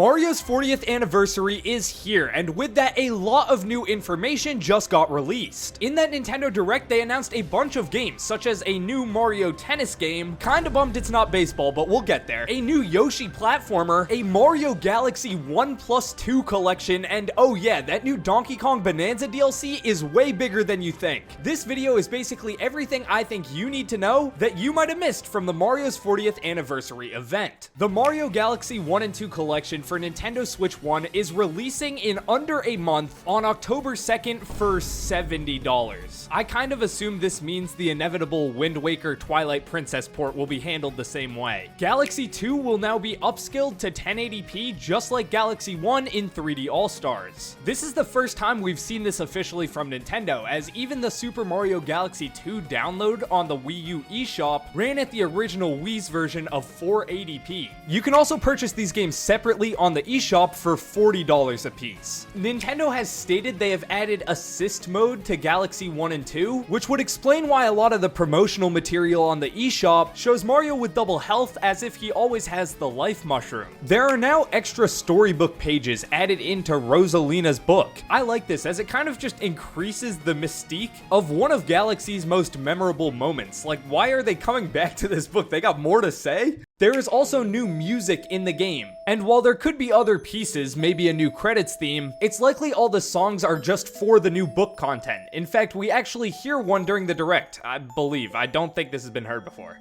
Mario's 40th anniversary is here, and with that, a lot of new information just got released. In that Nintendo Direct, they announced a bunch of games, such as a new Mario tennis game, kinda bummed it's not baseball, but we'll get there, a new Yoshi platformer, a Mario Galaxy 1+2 collection, and oh yeah, that new Donkey Kong Bonanza DLC is way bigger than you think. This video is basically everything I think you need to know that you might have missed from the Mario's 40th anniversary event. The Mario Galaxy 1 and 2 collection for Nintendo Switch 1 is releasing in under a month on October 2nd for $70. I kind of assume this means the inevitable Wind Waker Twilight Princess port will be handled the same way. Galaxy 2 will now be upscaled to 1080p just like Galaxy 1 in 3D All-Stars. This is the first time we've seen this officially from Nintendo, as even the Super Mario Galaxy 2 download on the Wii U eShop ran at the original Wii's version of 480p. You can also purchase these games separately on the eShop for $40 a piece. Nintendo has stated they have added assist mode to Galaxy 1 and 2, which would explain why a lot of the promotional material on the eShop shows Mario with double health as if he always has the life mushroom. There are now extra storybook pages added into Rosalina's book. I like this as it kind of just increases the mystique of one of Galaxy's most memorable moments. Like, why are they coming back to this book? They got more to say? There is also new music in the game, and while there could be other pieces, maybe a new credits theme, it's likely all the songs are just for the new book content. In fact, we actually hear one during the Direct, I believe. I don't think this has been heard before.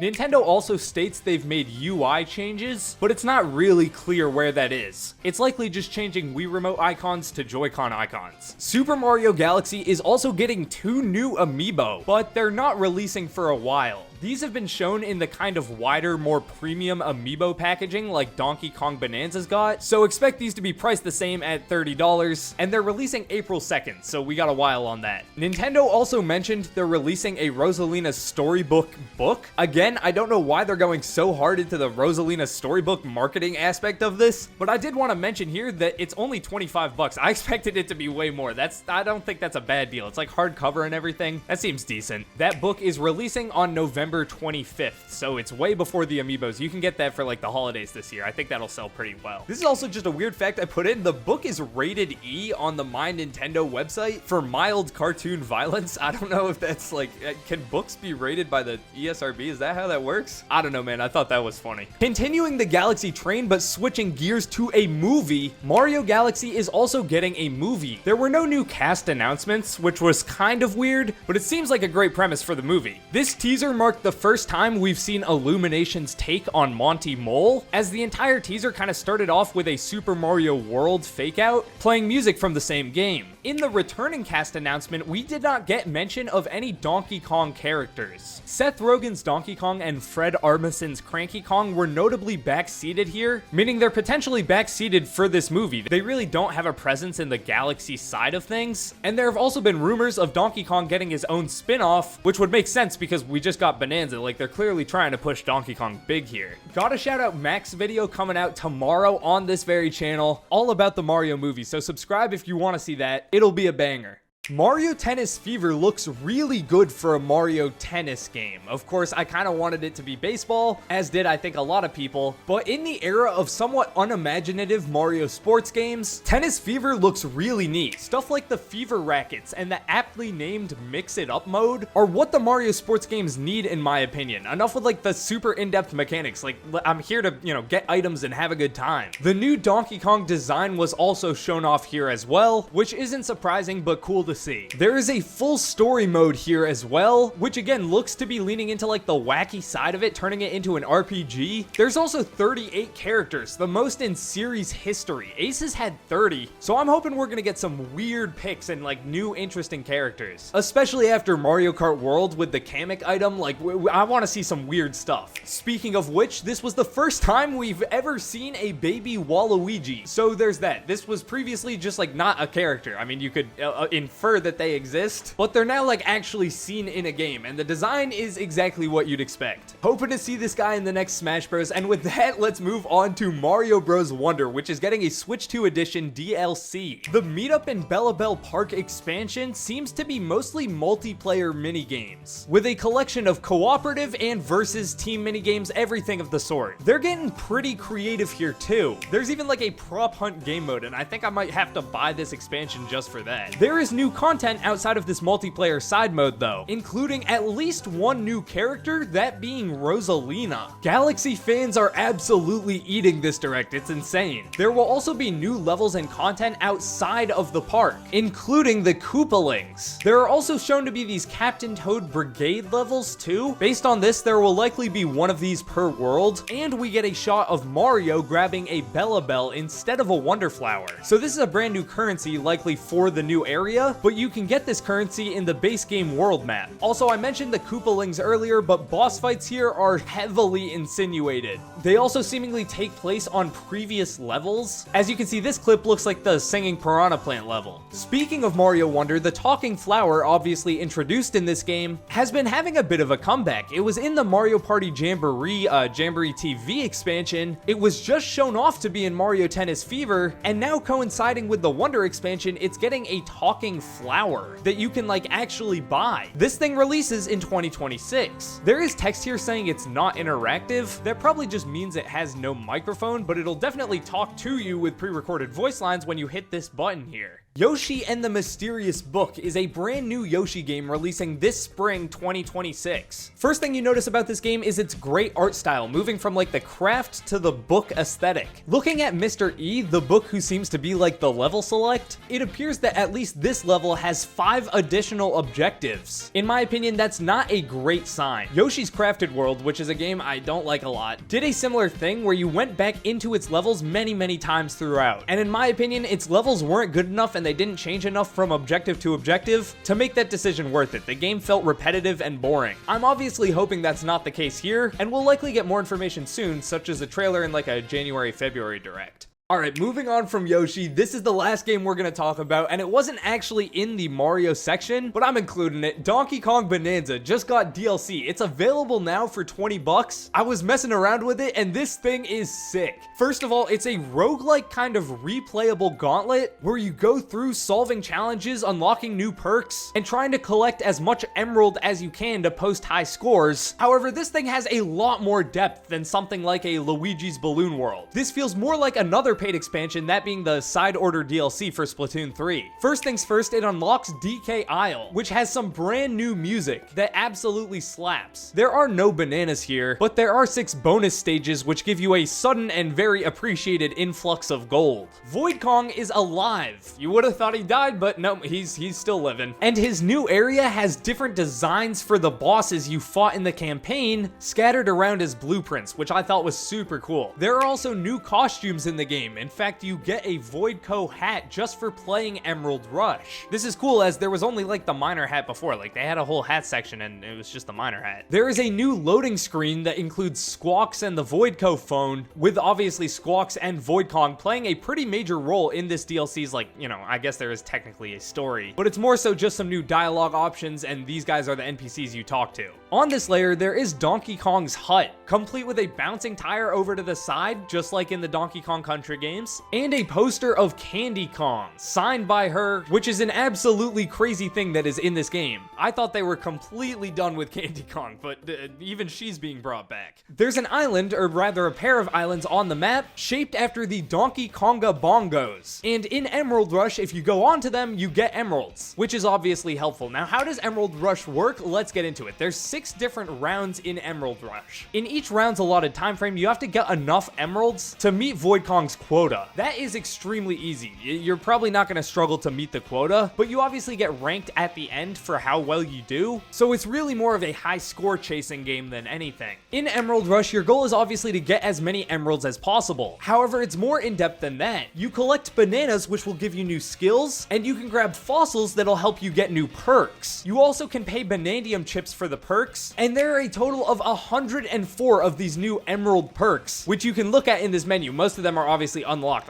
Nintendo also states they've made UI changes, but it's not really clear where that is. It's likely just changing Wii Remote icons to Joy-Con icons. Super Mario Galaxy is also getting 2 new amiibo, but they're not releasing for a while. These have been shown in the kind of wider, more premium amiibo packaging like Donkey Kong Bonanza's got, so expect these to be priced the same at $30, and they're releasing April 2nd, so we got a while on that. Nintendo also mentioned they're releasing a Rosalina's Storybook book. Again, I don't know why they're going so hard into the Rosalina Storybook marketing aspect of this, but I did want to mention here that it's only $25. I expected it to be way more. I don't think that's a bad deal. It's like hardcover and everything. That seems decent. That book is releasing on November 25th, so it's way before the amiibos. You can get that for like the holidays this year. I think that'll sell pretty well. This is also just a weird fact I put in. The book is rated E on the My Nintendo website for mild cartoon violence. I don't know if that's like, can books be rated by the ESRB? Is that how that works? I don't know, man. I thought that was funny. Continuing the Galaxy train, but switching gears to a movie, Mario Galaxy is also getting a movie. There were no new cast announcements, which was kind of weird, but it seems like a great premise for the movie. This teaser marked the first time we've seen Illumination's take on Monty Mole, as the entire teaser kind of started off with a Super Mario World fake-out, playing music from the same game. In the returning cast announcement, we did not get mention of any Donkey Kong characters. Seth Rogen's Donkey Kong and Fred Armisen's Cranky Kong were notably backseated here, meaning they're potentially backseated for this movie. They really don't have a presence in the Galaxy side of things, and there have also been rumors of Donkey Kong getting his own spin-off, which would make sense because we just got Bonanza. Like, they're clearly trying to push Donkey Kong big here. Gotta shout out Mac's video coming out tomorrow on this very channel, all about the Mario movie, so subscribe if you want to see that. It'll be a banger. Mario Tennis Fever looks really good for a Mario Tennis game. Of course, I kind of wanted it to be baseball, as did I think a lot of people, but in the era of somewhat unimaginative Mario sports games, Tennis Fever looks really neat. Stuff like the Fever Rackets and the aptly named Mix It Up mode are what the Mario sports games need in my opinion. Enough with like the super in-depth mechanics, like I'm here to, get items and have a good time. The new Donkey Kong design was also shown off here as well, which isn't surprising but cool to see. There is a full story mode here as well, which again looks to be leaning into like the wacky side of it, turning it into an RPG. There's also 38 characters, the most in series history. Ace has had 30, so I'm hoping we're gonna get some weird picks and like new interesting characters, especially after Mario Kart World with the Kamek item. Like, I want to see some weird stuff. Speaking of which, this was the first time we've ever seen a baby Waluigi, so there's that. This was previously just like not a character. I mean, you could infer prefer that they exist, but they're now like actually seen in a game, and the design is exactly what you'd expect. Hoping to see this guy in the next Smash Bros. And with that, let's move on to Mario Bros. Wonder, which is getting a Switch 2 edition DLC. The Meetup in Bella Bell Park expansion seems to be mostly multiplayer minigames, with a collection of cooperative and versus team minigames, everything of the sort. They're getting pretty creative here too. There's even like a prop hunt game mode, and I think I might have to buy this expansion just for that. There is new content outside of this multiplayer side mode though, including at least one new character, that being Rosalina. Galaxy fans are absolutely eating this direct, it's insane. There will also be new levels and content outside of the park, including the Koopalings. There are also shown to be these Captain Toad Brigade levels too. Based on this, there will likely be one of these per world, and we get a shot of Mario grabbing a Bella Bell instead of a Wonder Flower. So this is a brand new currency likely for the new area, but you can get this currency in the base game world map. Also, I mentioned the Koopalings earlier, but boss fights here are heavily insinuated. They also seemingly take place on previous levels. As you can see, this clip looks like the singing piranha plant level. Speaking of Mario Wonder, the talking flower, obviously introduced in this game, has been having a bit of a comeback. It was in the Mario Party Jamboree TV expansion. It was just shown off to be in Mario Tennis Fever, and now coinciding with the Wonder expansion, it's getting a talking flower that you can like actually buy. This thing releases in 2026. There is text here saying it's not interactive. That probably just means it has no microphone, but it'll definitely talk to you with pre-recorded voice lines when you hit this button here. Yoshi and the Mysterious Book is a brand new Yoshi game releasing this spring 2026. First thing you notice about this game is its great art style, moving from like the craft to the book aesthetic. Looking at Mr. E, the book who seems to be like the level select, it appears that at least this level has 5 additional objectives. In my opinion, that's not a great sign. Yoshi's Crafted World, which is a game I don't like a lot, did a similar thing where you went back into its levels many times throughout. And in my opinion, its levels weren't good enough and they didn't change enough from objective to objective to make that decision worth it. The game felt repetitive and boring. I'm obviously hoping that's not the case here, and we'll likely get more information soon, such as a trailer in like a January-February direct. Alright, moving on from Yoshi, this is the last game we're gonna talk about, and it wasn't actually in the Mario section, but I'm including it. Donkey Kong Bonanza just got DLC. It's available now for 20 bucks. I was messing around with it, and this thing is sick. First of all, it's a roguelike kind of replayable gauntlet where you go through solving challenges, unlocking new perks, and trying to collect as much emerald as you can to post high scores. However, this thing has a lot more depth than something like a Luigi's Balloon World. This feels more like another paid expansion, that being the Side Order DLC for Splatoon 3. First things first, it unlocks DK Isle, which has some brand new music that absolutely slaps. There are no bananas here, but there are 6 bonus stages which give you a sudden and very appreciated influx of gold. Void Kong is alive. You would have thought he died, but no, he's still living. And his new area has different designs for the bosses you fought in the campaign scattered around as blueprints, which I thought was super cool. There are also new costumes in the game. In fact, you get a Voidco hat just for playing Emerald Rush. This is cool as there was only like the minor hat before, like they had a whole hat section and it was just the minor hat. There is a new loading screen that includes Squawks and the Voidco phone, with obviously Squawks and Void Kong playing a pretty major role in this DLC's, like, you know, I guess there is technically a story, but it's more so just some new dialogue options, and these guys are the NPCs you talk to. On this layer, there is Donkey Kong's hut, complete with a bouncing tire over to the side, just like in the Donkey Kong Country games, and a poster of Candy Kong, signed by her, which is an absolutely crazy thing that is in this game. I thought they were completely done with Candy Kong, but even she's being brought back. There's an island, or rather a pair of islands on the map, shaped after the Donkey Konga bongos. And in Emerald Rush, if you go onto them, you get emeralds, which is obviously helpful. Now, how does Emerald Rush work? Let's get into it. There's 6 different rounds in Emerald Rush. In each round's allotted time frame, you have to get enough emeralds to meet Void Kong's quota. That is extremely easy. You're probably not going to struggle to meet the quota, but you obviously get ranked at the end for how well you do, so it's really more of a high score chasing game than anything. In Emerald Rush, your goal is obviously to get as many emeralds as possible. However, it's more in-depth than that. You collect bananas, which will give you new skills, and you can grab fossils that'll help you get new perks. You also can pay Banandium chips for the perks, and there are a total of 104 of these new emerald perks, which you can look at in this menu. Most of them are obviously actually unlocked.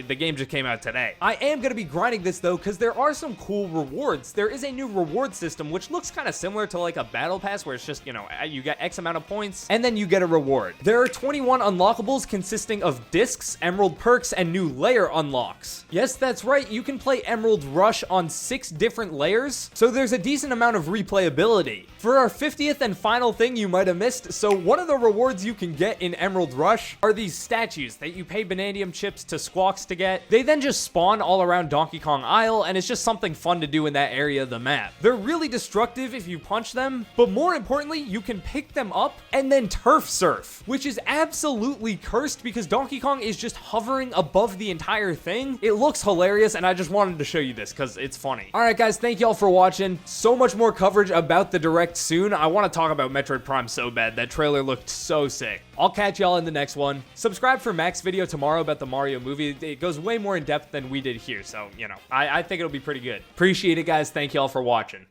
The game just came out today. I am going to be grinding this though, because there are some cool rewards. There is a new reward system, which looks kind of similar to like a battle pass, where it's just, you know, you get X amount of points and then you get a reward. There are 21 unlockables consisting of discs, emerald perks, and new layer unlocks. Yes, that's right. You can play Emerald Rush on 6 different layers, so there's a decent amount of replayability. For our 50th and final thing you might have missed, so one of the rewards you can get in Emerald Rush are these statues that you pay Bananium chips to Squawks to get. They then just spawn all around Donkey Kong Isle, and it's just something fun to do in that area of the map. They're really destructive if you punch them, but more importantly, you can pick them up and then turf surf, which is absolutely cursed because Donkey Kong is just hovering above the entire thing. It looks hilarious, and I just wanted to show you this because it's funny. All right, guys, thank y'all for watching. So much more coverage about the Direct soon. I want to talk about Metroid Prime so bad. That trailer looked so sick. I'll catch y'all in the next one. Subscribe for Mac's video tomorrow about the Mario movie. It goes way more in depth than we did here, so, you know, I think it'll be pretty good. Appreciate it, guys. Thank y'all for watching.